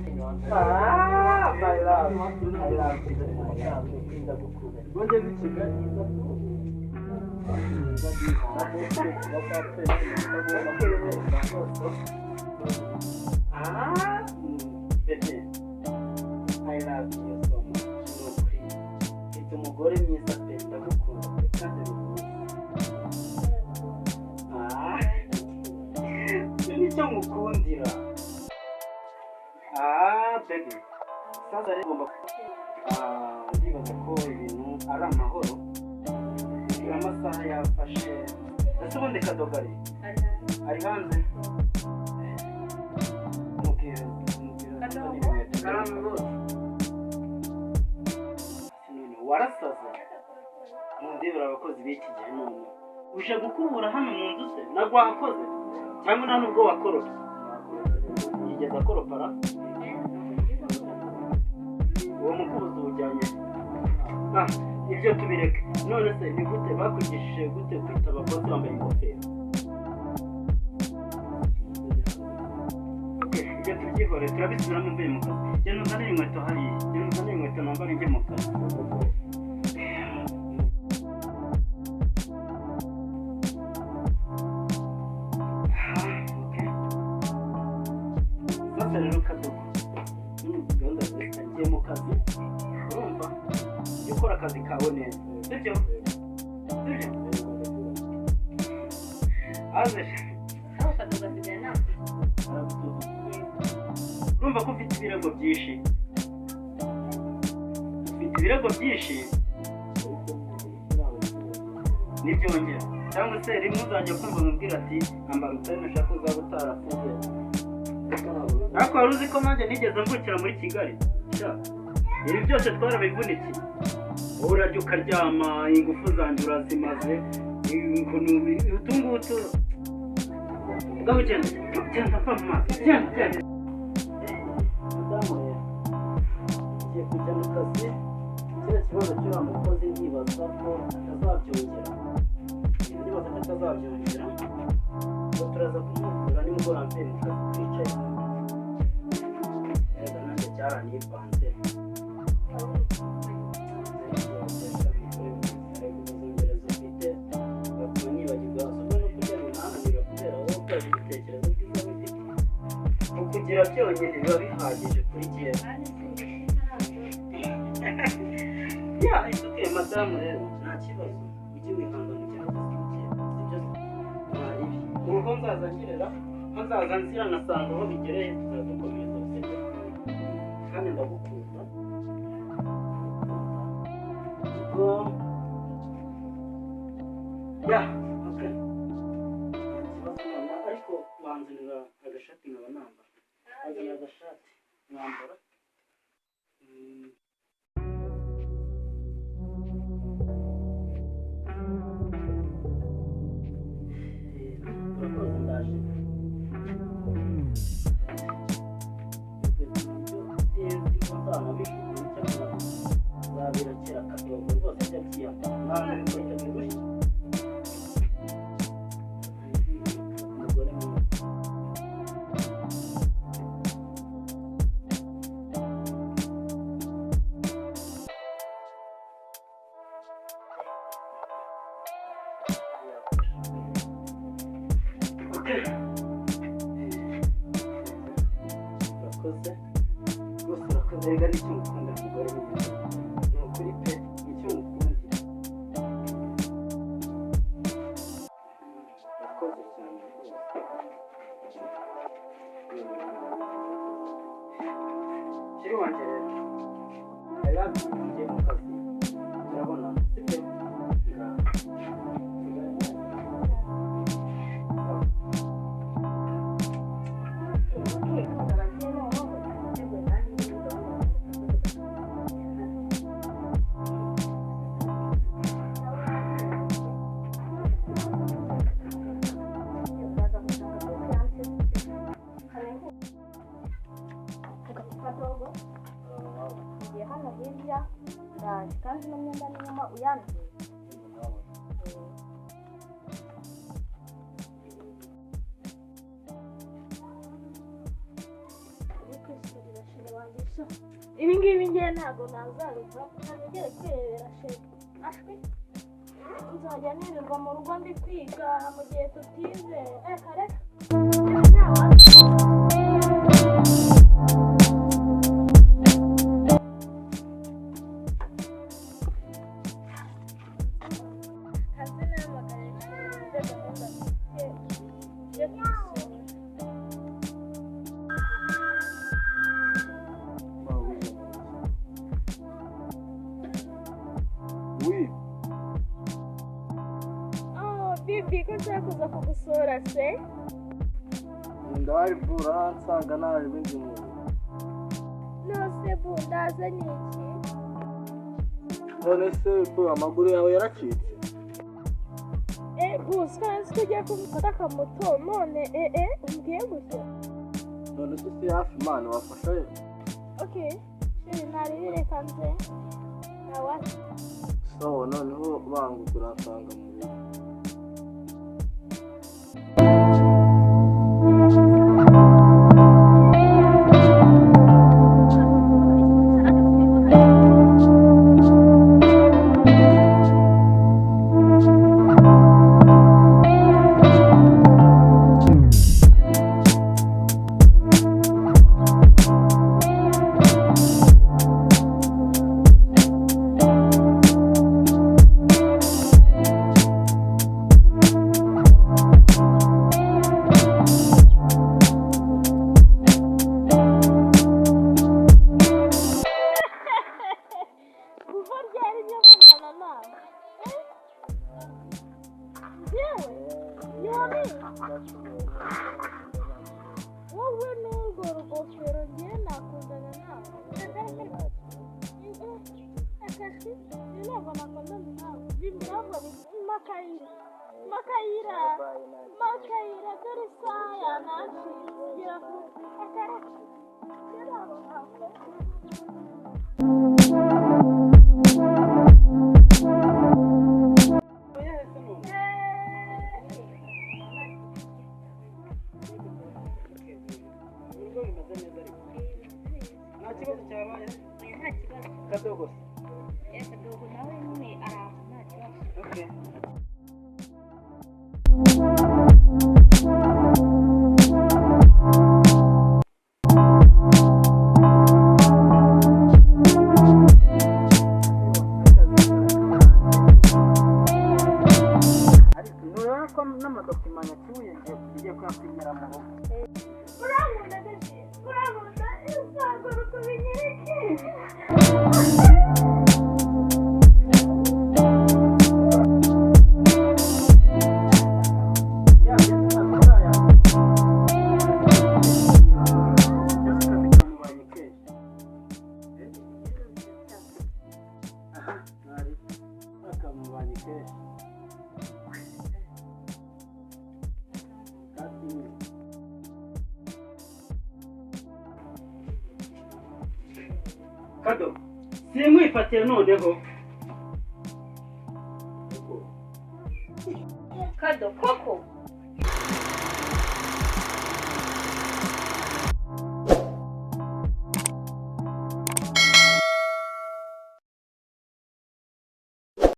my love. I love baby. I love you so much. It's umugore mwiza pe ndagukunda kandi nicyo mukundira. Baby. Sasa rero ngomba ndibaza ko ibintu ari amahoro. Amasaha yafashe. Ese ubundi kadogari ari hanze. Warasaze mundebera abakozi b'iki gihe none uje gukubura hano mu nzu se nagwa wakoze cyangwa nta nubwo wakorora yigeze akoropara uwo mukubuzi ujyanye ibyo tubireke none se ni gute bakwigishije gute kwita abakozi bambaye ingofero ibyo tubyihore turabisubiramo mvuye mu kazi genda uzanire inkweto hariya genda uzanire inkweto nambara njye mu kazi sasa rero kadogo gahunda zitangiye mu kazi urumva jya ukora akazi kawe neza sibyo aze urumva ko ufite ibirego byinshi nibyongera cyangwa se rimwe uzajya kumva mubwira ati ambara utari nashaka uzaba utarafuye ariko wari uzi ko nanjye nigeze mvukira muri Kigali ibi byose twarabivunikiye wowe urajya ukaryama ingufu zanjye urazimaze utungutu ngaho genda mva mu maso genda madamu rero ugiye kujya mu kazi kiriya kibazo cy'uriya mukozi ndibaza ko atazabyongera ngo turaza kumukura nimugoroba mvuye mu kazi twicaye rero nanjye cyaranipanze kugira byonyine biba bihagije kuri jyewe it's okay madamu rero nta kibazo ujye wihangana sibyo urugo nzaza nzira nasanga aho bigereye turadukomeza usebye kandi ndagukunda ubwo okay ariko banzanira agashati nkaba nambara azana agashati mwambara turakoze ndaje zabirakira akadogo rwose ajya byiyamba ntabwo bikorera birushye umugore mwiza urakoze rwose urakoze rega nicyo mukunda umugore mwiza ni ukuri pe nicyo mukundira urakoze cyane rwose kiri wanjye rero I love you ngiye mu kazi urabona sibyo hano hirya ndaje kandi n'imyenda n'inyuma uyanduye ariko isi rirashe ibi ngibi ngiye ntabwo nazaruva ntabigere kwirebera sheke ashwi nzajya nirirwa mu rugo ndi kwiga mu gihe tutize reka bibi ko nshaka kuza kugusura se ndabari vura nsanga naje bindi mu nose bu ndazanye iki none se ko amaguru yawe yaracitse bus kandi tujya kumufata akamoto none umbwiye gutya none se si hafi imana wafasha ye okay shiri naririre kanze nawa so noneho bangu turasanga mu rugo wowe n'urwo rugofero ngiye nakundana nawe akashi ntabwo nakundana nawe bimbwira makayira dore isaha yanashize ngira ngo akarashi ntabwo kibazo cyabaye nta kibazo kadogo kadogo nawe nyine araho nta kibazo okay ariko nurara ko n'amadokima yacyuye ngiye kuyasinyira mu rugo urabona izagura kubinyereke kado simwifatire noneho kado koko